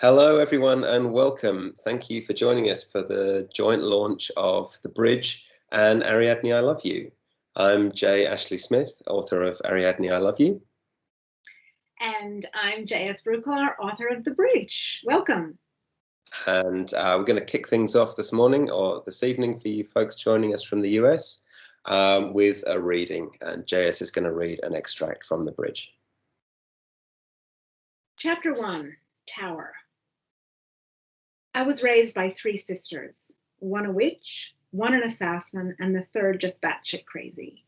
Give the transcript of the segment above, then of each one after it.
Hello, everyone, and welcome. Thank you for joining us for the joint launch of The Bridge and Ariadne, I Love You. I'm Jay Ashley Smith, author of Ariadne, I Love You. And I'm J.S. Breukelaar, author of The Bridge. Welcome. And we're going to kick things off this morning or this evening for you folks joining us from the US with a reading. And J.S. is going to read an extract from The Bridge. Chapter 1, Tower. I was raised by 3 sisters, one a witch, one an assassin, and the third just batshit crazy.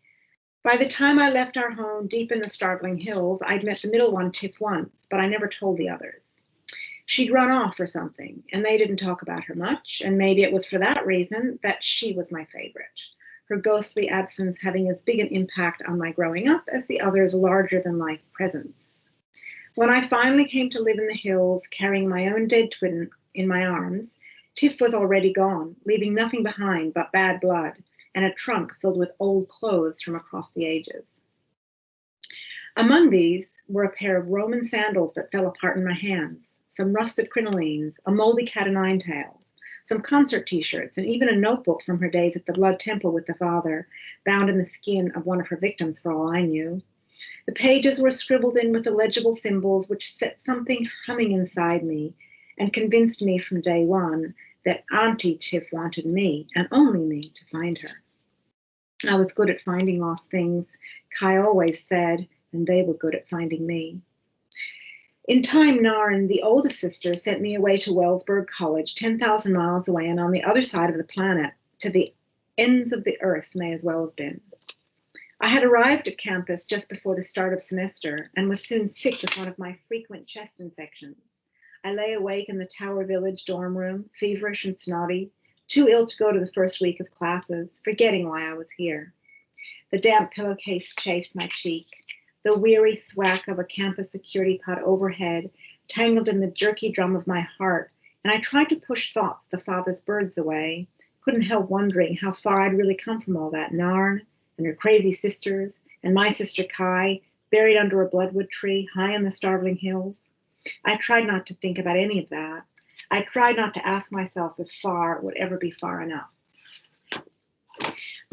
By the time I left our home deep in the Starveling Hills, I'd met the middle one, Tiff, once, but I never told the others. She'd run off or something, and they didn't talk about her much, and maybe it was for that reason that she was my favorite, her ghostly absence having as big an impact on my growing up as the others' larger-than-life presence. When I finally came to live in the hills, carrying my own dead twin in my arms, Tiff was already gone, leaving nothing behind but bad blood and a trunk filled with old clothes from across the ages. Among these were a pair of Roman sandals that fell apart in my hands, some rusted crinolines, a moldy cat-o'-nine-tails, some concert t-shirts, and even a notebook from her days at the Blood Temple with the father, bound in the skin of one of her victims for all I knew. The pages were scribbled in with illegible symbols which set something humming inside me and convinced me from day one that Auntie Tiff wanted me, and only me, to find her. I was good at finding lost things, Kai always said, and they were good at finding me. In time, Narn, the oldest sister, sent me away to Wellsburg College, 10,000 miles away and on the other side of the planet, to the ends of the earth may as well have been. I had arrived at campus just before the start of semester and was soon sick with one of my frequent chest infections. I lay awake in the Tower Village dorm room, feverish and snotty, too ill to go to the first week of classes, forgetting why I was here. The damp pillowcase chafed my cheek. The weary thwack of a campus security pod overhead tangled in the jerky drum of my heart, and I tried to push thoughts the father's birds away. Couldn't help wondering how far I'd really come from all that. Narn and her crazy sisters, and my sister Kai, buried under a bloodwood tree high in the Starveling Hills. I tried not to think about any of that. I tried not to ask myself if far would ever be far enough.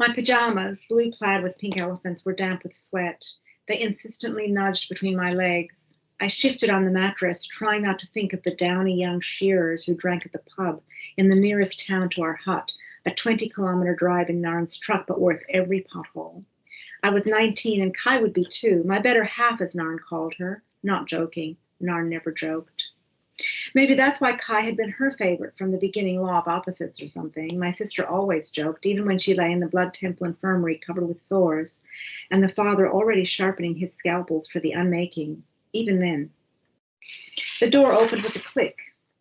My pajamas, blue plaid with pink elephants, were damp with sweat. They insistently nudged between my legs. I shifted on the mattress, trying not to think of the downy young shearers who drank at the pub in the nearest town to our hut, a 20-kilometer drive in Narn's truck, but worth every pothole. I was 19 and Kai would be too, my better half, as Narn called her, not joking. Narn never joked. Maybe that's why Kai had been her favorite from the beginning, law of opposites or something. My sister always joked, even when she lay in the Blood Temple infirmary covered with sores, and the father already sharpening his scalpels for the unmaking, even then. The door opened with a click.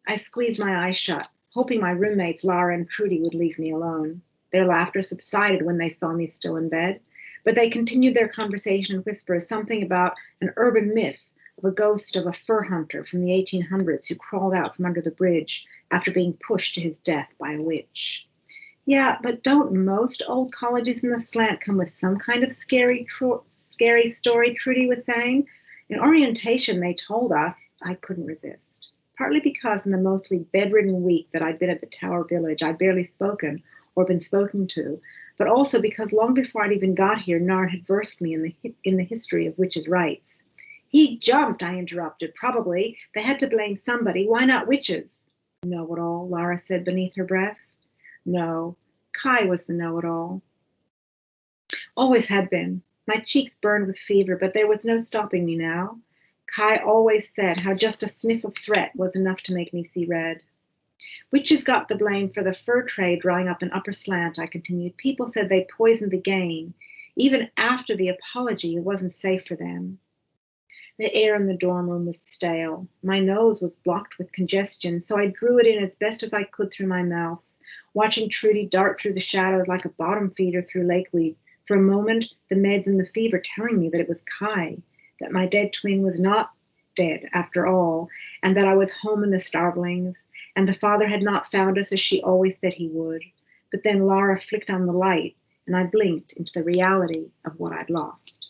I squeezed my eyes shut, hoping my roommates Lara and Trudy would leave me alone. Their laughter subsided when they saw me still in bed, but they continued their conversation in whispers, something about an urban myth of a ghost of a fur hunter from the 1800s who crawled out from under the bridge after being pushed to his death by a witch. Yeah, but don't most old colleges in the slant come with some kind of scary story, Trudy was saying. In orientation, they told us. I couldn't resist. Partly because in the mostly bedridden week that I'd been at the Tower Village, I'd barely spoken or been spoken to, but also because long before I'd even got here, Narn had versed me in the history of witches' rights. He jumped, I interrupted. Probably. They had to blame somebody. Why not witches? Know-it-all, Lara said beneath her breath. No, Kai was the know-it-all. Always had been. My cheeks burned with fever, but there was no stopping me now. Kai always said how just a sniff of threat was enough to make me see red. Witches got the blame for the fur trade drying up in Upper Slant, I continued. People said they poisoned the game. Even after the apology, it wasn't safe for them. The air in the dorm room was stale. My nose was blocked with congestion, so I drew it in as best as I could through my mouth, watching Trudy dart through the shadows like a bottom feeder through lakeweed. For a moment, the meds and the fever telling me that it was Kai, that my dead twin was not dead after all, and that I was home in the Starvelings, and the father had not found us as she always said he would. But then Lara flicked on the light, and I blinked into the reality of what I'd lost.